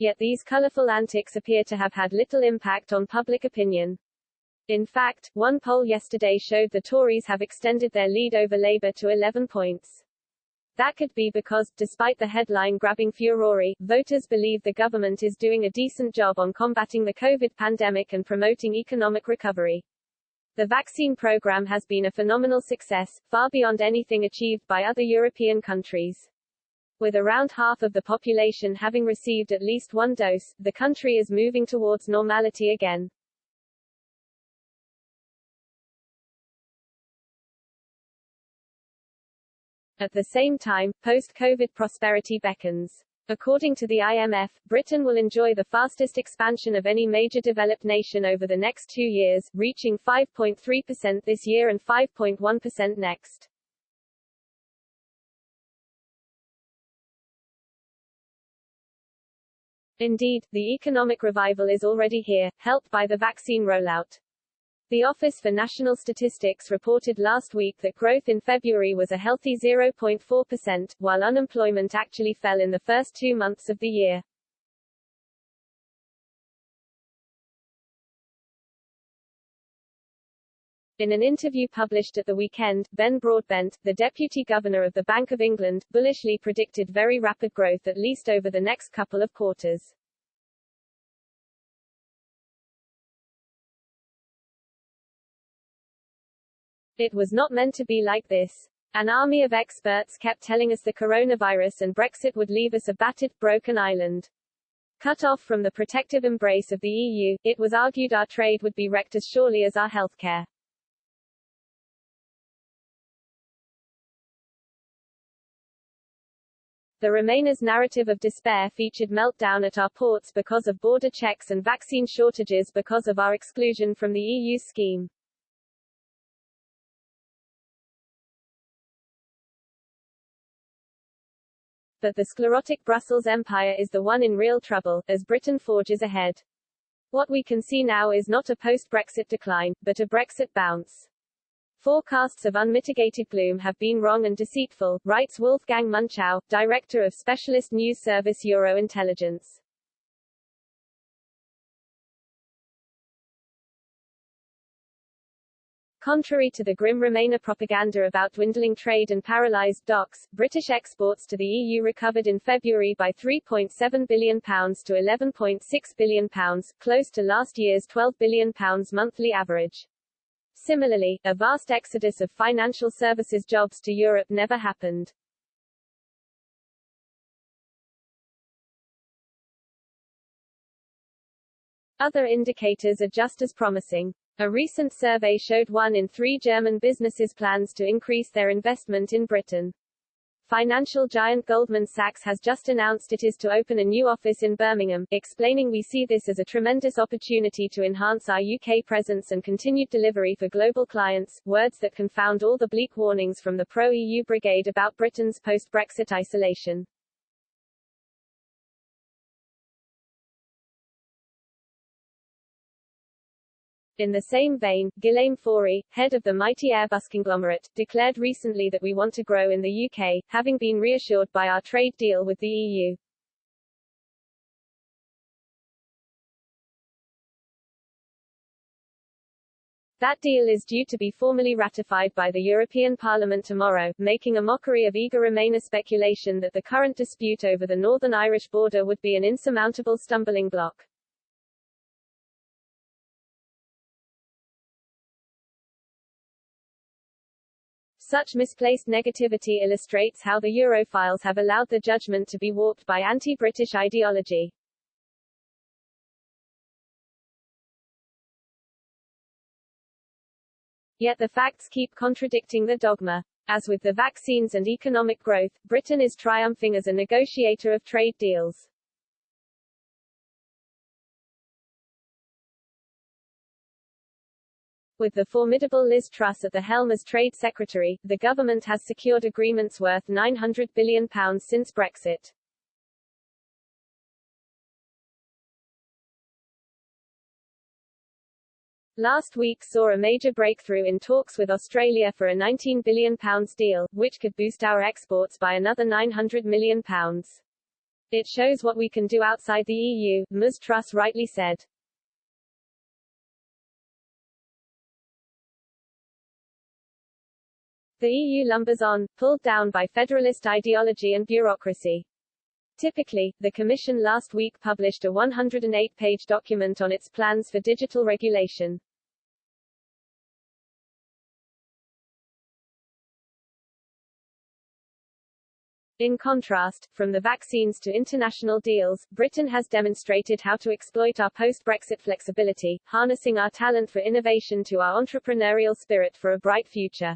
Yet these colourful antics appear to have had little impact on public opinion. In fact, one poll yesterday showed the Tories have extended their lead over Labour to 11 points. That could be because, despite the headline-grabbing furore, voters believe the government is doing a decent job on combating the COVID pandemic and promoting economic recovery. The vaccine program has been a phenomenal success, far beyond anything achieved by other European countries. With around half of the population having received at least one dose, the country is moving towards normality again. At the same time, post-COVID prosperity beckons. According to the IMF, Britain will enjoy the fastest expansion of any major developed nation over the next 2 years, reaching 5.3% this year and 5.1% next. Indeed, the economic revival is already here, helped by the vaccine rollout. The Office for National Statistics reported last week that growth in February was a healthy 0.4%, while unemployment actually fell in the first 2 months of the year. In an interview published at the weekend, Ben Broadbent, the Deputy Governor of the Bank of England, bullishly predicted very rapid growth at least over the next couple of quarters. It was not meant to be like this. An army of experts kept telling us the coronavirus and Brexit would leave us a battered, broken island. Cut off from the protective embrace of the EU, it was argued our trade would be wrecked as surely as our healthcare. The Remainers' narrative of despair featured meltdown at our ports because of border checks and vaccine shortages because of our exclusion from the EU scheme. But the sclerotic Brussels empire is the one in real trouble, as Britain forges ahead. What we can see now is not a post-Brexit decline, but a Brexit bounce. Forecasts of unmitigated gloom have been wrong and deceitful, writes Wolfgang Munchau, director of specialist news service Euro-Intelligence. Contrary to the grim Remainer propaganda about dwindling trade and paralysed docks, British exports to the EU recovered in February by £3.7 billion to £11.6 billion, close to last year's £12 billion monthly average. Similarly, a vast exodus of financial services jobs to Europe never happened. Other indicators are just as promising. A recent survey showed 1 in 3 German businesses plans to increase their investment in Britain. Financial giant Goldman Sachs has just announced it is to open a new office in Birmingham, explaining we see this as a tremendous opportunity to enhance our UK presence and continued delivery for global clients, words that confound all the bleak warnings from the pro-EU brigade about Britain's post-Brexit isolation. In the same vein, Guillaume Faury, head of the mighty Airbus conglomerate, declared recently that we want to grow in the UK, having been reassured by our trade deal with the EU. That deal is due to be formally ratified by the European Parliament tomorrow, making a mockery of eager Remainer speculation that the current dispute over the Northern Irish border would be an insurmountable stumbling block. Such misplaced negativity illustrates how the Europhiles have allowed the judgment to be warped by anti-British ideology. Yet the facts keep contradicting the dogma. As with the vaccines and economic growth, Britain is triumphing as a negotiator of trade deals. With the formidable Liz Truss at the helm as Trade Secretary, the government has secured agreements worth £900 billion since Brexit. Last week saw a major breakthrough in talks with Australia for a £19 billion deal, which could boost our exports by another £900 million. It shows what we can do outside the EU, Ms. Truss rightly said. The EU lumbers on, pulled down by federalist ideology and bureaucracy. Typically, the Commission last week published a 108-page document on its plans for digital regulation. In contrast, from the vaccines to international deals, Britain has demonstrated how to exploit our post-Brexit flexibility, harnessing our talent for innovation to our entrepreneurial spirit for a bright future.